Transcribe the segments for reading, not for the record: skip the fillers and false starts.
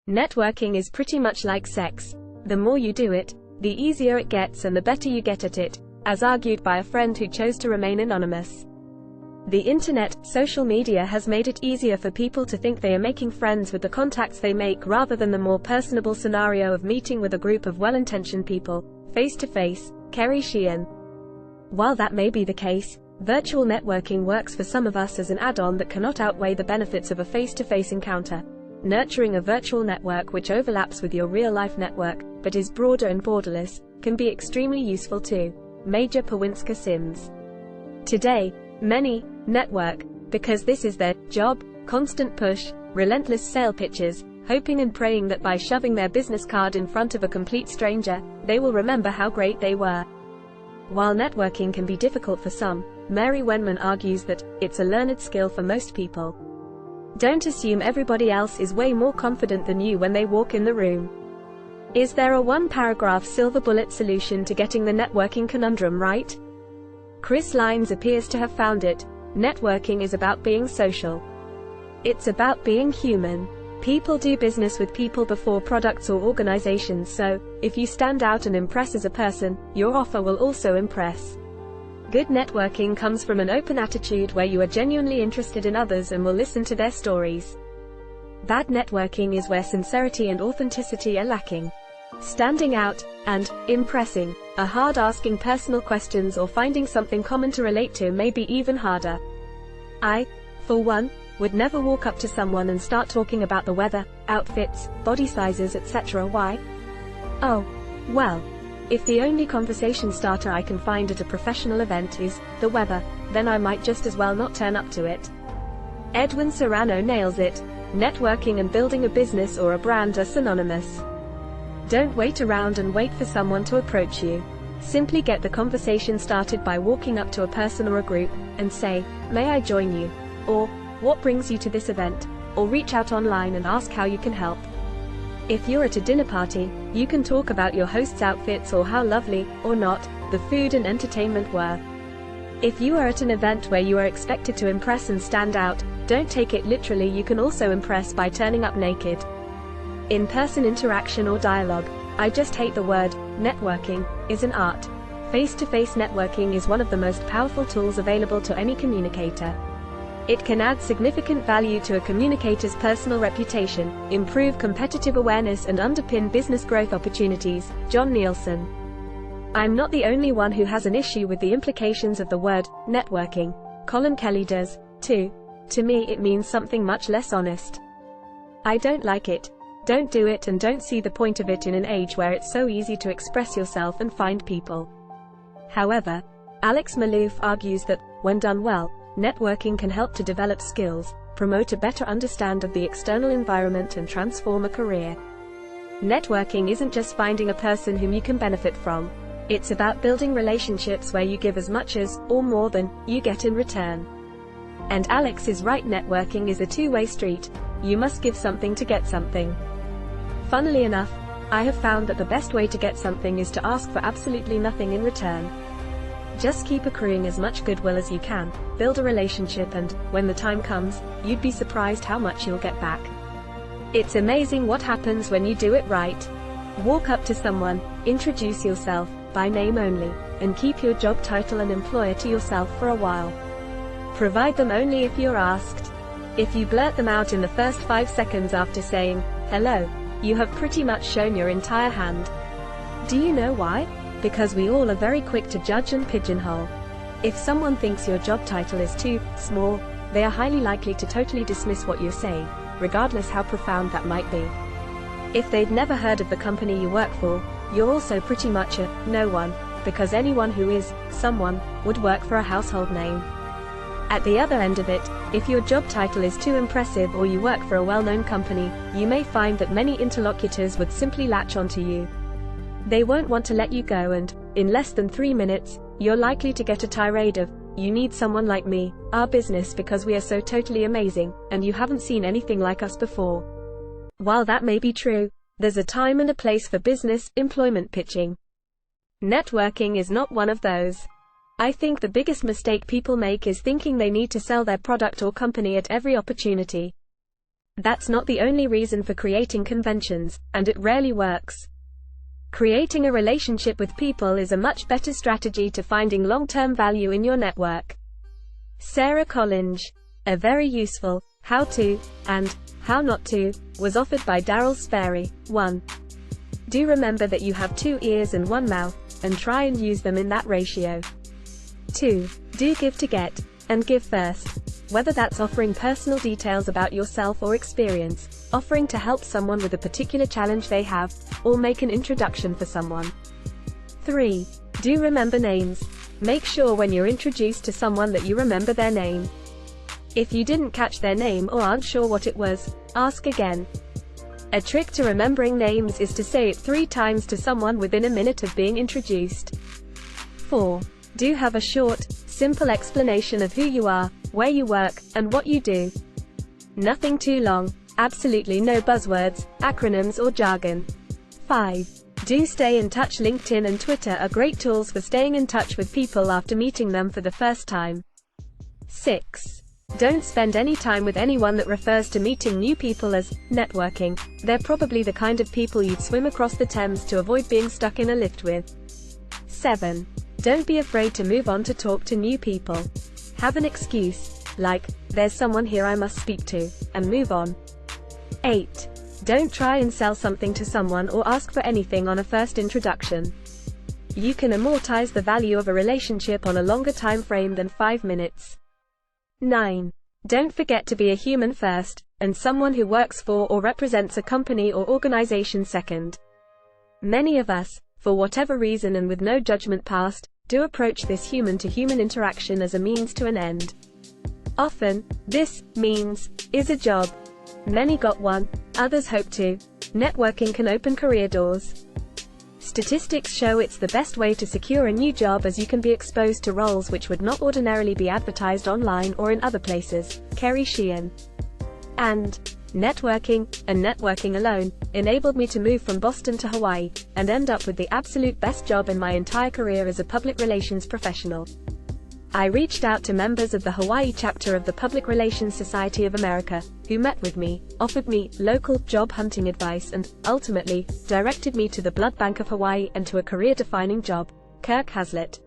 Networking is pretty much like sex. The more you do it, the easier it gets and the better you get at it, as argued by a friend who chose to remain anonymous. The internet, social media has made it easier for people to think they are making friends with the contacts they make rather than the more personable scenario of meeting with a group of well-intentioned people, face-to-face. Kerry Sheehan. While that may be the case, virtual networking works for some of us as an add-on that cannot outweigh the benefits of a face-to-face encounter. Nurturing a virtual network which overlaps with your real-life network, but is broader and borderless, can be extremely useful too. Major Pawinska Sims. Today, many network because this is their job, constant push, relentless sale pitches, hoping and praying that by shoving their business card in front of a complete stranger, they will remember how great they were. While networking can be difficult for some, Mary Wenman argues that it's a learned skill for most people. Don't assume everybody else is way more confident than you when they walk in the room. Is there a one-paragraph silver bullet solution to getting the networking conundrum right? Chris Lines appears to have found it. Networking is about being social. It's about being human. People do business with people before products or organizations, so, if you stand out and impress as a person, your offer will also impress. Good networking comes from an open attitude where you are genuinely interested in others and will listen to their stories. Bad networking is where sincerity and authenticity are lacking. Standing out and impressing are hard. Asking personal questions or finding something common to relate to may be even harder. I, for one, would never walk up to someone and start talking about the weather, outfits, body sizes, etc. Why? Oh, well, if the only conversation starter I can find at a professional event is the weather, then I might just as well not turn up to it. Edwin Serrano nails it. Networking and building a business or a brand are synonymous. Don't wait around and wait for someone to approach you. Simply get the conversation started by walking up to a person or a group and say, "May I join you?" Or, "What brings you to this event?" Or reach out online and ask how you can help. If you're at a dinner party, you can talk about your host's outfits or how lovely, or not, the food and entertainment were. If you are at an event where you are expected to impress and stand out, don't take it literally. You can also impress by turning up naked. In-person interaction or dialogue, I just hate the word, networking, is an art. Face-to-face networking is one of the most powerful tools available to any communicator. It can add significant value to a communicator's personal reputation, improve competitive awareness and underpin business growth opportunities. John Nielsen. I'm not the only one who has an issue with the implications of the word networking. Colin Kelly does, too. To me it means something much less honest. I don't like it. Don't do it and don't see the point of it in an age where it's so easy to express yourself and find people. However, Alex Malouf argues that, when done well, networking can help to develop skills, promote a better understanding of the external environment and transform a career. Networking isn't just finding a person whom you can benefit from. It's about building relationships where you give as much as, or more than, you get in return. And Alex is right, networking is a two-way street. You must give something to get something. Funnily enough, I have found that the best way to get something is to ask for absolutely nothing in return. Just keep accruing as much goodwill as you can, build a relationship, and, when the time comes, you'd be surprised how much you'll get back. It's amazing what happens when you do it right. Walk up to someone, introduce yourself, by name only, and keep your job title and employer to yourself for a while. Provide them only if you're asked. If you blurt them out in the first 5 seconds after saying, "Hello," you have pretty much shown your entire hand. Do you know why? Because we all are very quick to judge and pigeonhole. If someone thinks your job title is too small, they are highly likely to totally dismiss what you're saying, regardless how profound that might be. If they'd never heard of the company you work for, you're also pretty much a no one, because anyone who is someone would work for a household name. At the other end of it, if your job title is too impressive or you work for a well-known company, you may find that many interlocutors would simply latch onto you. They won't want to let you go, and, in less than 3 minutes, you're likely to get a tirade of, "You need someone like me, our business, because we are so totally amazing, and you haven't seen anything like us before." While that may be true, there's a time and a place for business employment pitching. Networking is not one of those. I think the biggest mistake people make is thinking they need to sell their product or company at every opportunity. That's not the only reason for creating conventions, and it rarely works. Creating a relationship with people is a much better strategy to finding long-term value in your network. Sarah Collins. A very useful how to and how not to was offered by Daryl Sperry. 1. Do remember that you have 2 ears and 1 mouth, and try and use them in that ratio. 2. Do give to get, and give first. Whether that's offering personal details about yourself or experience, offering to help someone with a particular challenge they have, or make an introduction for someone. 3. Do remember names. Make sure when you're introduced to someone that you remember their name. If you didn't catch their name or aren't sure what it was, ask again. A trick to remembering names is to say it 3 times to someone within a minute of being introduced. 4. Do have a short, simple explanation of who you are, where you work, and what you do. Nothing too long, absolutely no buzzwords, acronyms or jargon. 5. Do stay in touch. LinkedIn and Twitter are great tools for staying in touch with people after meeting them for the first time. 6. Don't spend any time with anyone that refers to meeting new people as networking. They're probably the kind of people you'd swim across the Thames to avoid being stuck in a lift with. 7. Don't be afraid to move on to talk to new people. Have an excuse, like, there's someone here I must speak to, and move on. 8. Don't try and sell something to someone or ask for anything on a first introduction. You can amortize the value of a relationship on a longer time frame than 5 minutes. 9. Don't forget to be a human first, and someone who works for or represents a company or organization second. Many of us, for whatever reason and with no judgment passed, do approach this human-to-human interaction as a means to an end. Often, this means is a job. Many got one, others hope to. Networking can open career doors. Statistics show it's the best way to secure a new job, as you can be exposed to roles which would not ordinarily be advertised online or in other places. Kerry Sheehan. And networking, and networking alone, enabled me to move from Boston to Hawaii, and end up with the absolute best job in my entire career as a public relations professional. I reached out to members of the Hawaii chapter of the Public Relations Society of America, who met with me, offered me local job hunting advice and, ultimately, directed me to the Blood Bank of Hawaii and to a career-defining job. Kirk Hazlitt.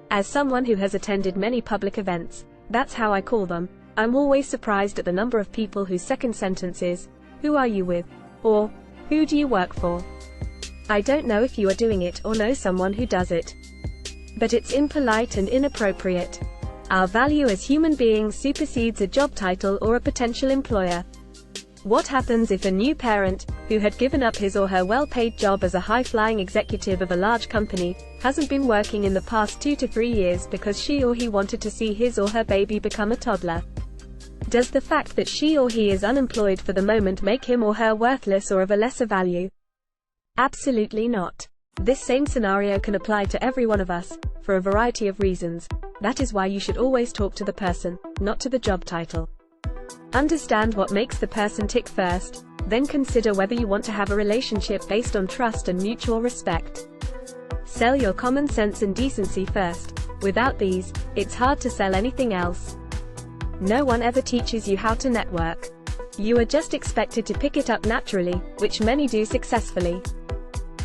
As someone who has attended many public events, that's how I call them, I'm always surprised at the number of people whose second sentence is, "Who are you with?" or, "Who do you work for?" I don't know if you are doing it or know someone who does it. But it's impolite and inappropriate. Our value as human beings supersedes a job title or a potential employer. What happens if a new parent, who had given up his or her well-paid job as a high-flying executive of a large company, hasn't been working in the past 2 to 3 years because she or he wanted to see his or her baby become a toddler? Does the fact that she or he is unemployed for the moment make him or her worthless or of a lesser value? Absolutely not. This same scenario can apply to every one of us, for a variety of reasons. That is why you should always talk to the person, not to the job title. Understand what makes the person tick first, then consider whether you want to have a relationship based on trust and mutual respect. Sell your common sense and decency first. Without these, it's hard to sell anything else. No one ever teaches you how to network. You are just expected to pick it up naturally, which many do successfully.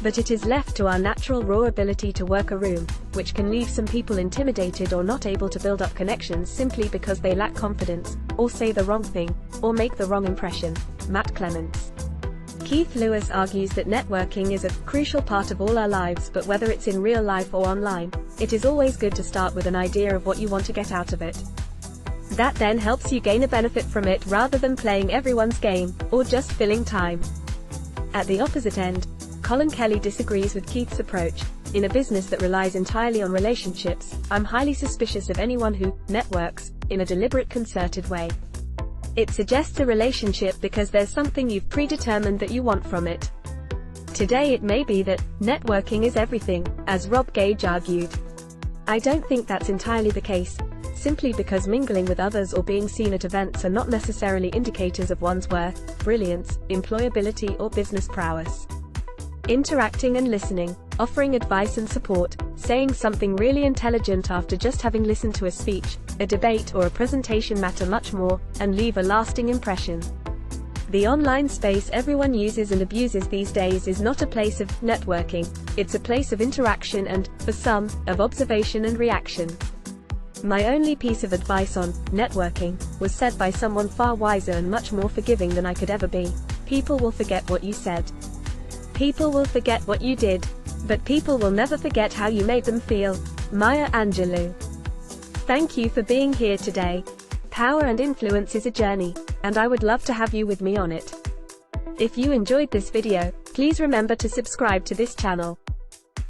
But it is left to our natural raw ability to work a room, which can leave some people intimidated or not able to build up connections simply because they lack confidence, or say the wrong thing, or make the wrong impression. Matt Clements. Keith Lewis argues that networking is a crucial part of all our lives, but whether it's in real life or online, it is always good to start with an idea of what you want to get out of it. That then helps you gain a benefit from it rather than playing everyone's game, or just filling time. At the opposite end, Colin Kelly disagrees with Keith's approach. In a business that relies entirely on relationships, I'm highly suspicious of anyone who networks in a deliberate, concerted way. It suggests a relationship because there's something you've predetermined that you want from it. Today it may be that networking is everything, as Rob Gage argued. I don't think that's entirely the case, simply because mingling with others or being seen at events are not necessarily indicators of one's worth, brilliance, employability or business prowess. Interacting and listening, offering advice and support, saying something really intelligent after just having listened to a speech, a debate or a presentation matter much more, and leave a lasting impression. The online space everyone uses and abuses these days is not a place of networking, it's a place of interaction and, for some, of observation and reaction. My only piece of advice on networking was said by someone far wiser and much more forgiving than I could ever be. People will forget what you said. People will forget what you did. But people will never forget how you made them feel. Maya Angelou. Thank you for being here today. Power and influence is a journey, and I would love to have you with me on it. If you enjoyed this video, please remember to subscribe to this channel.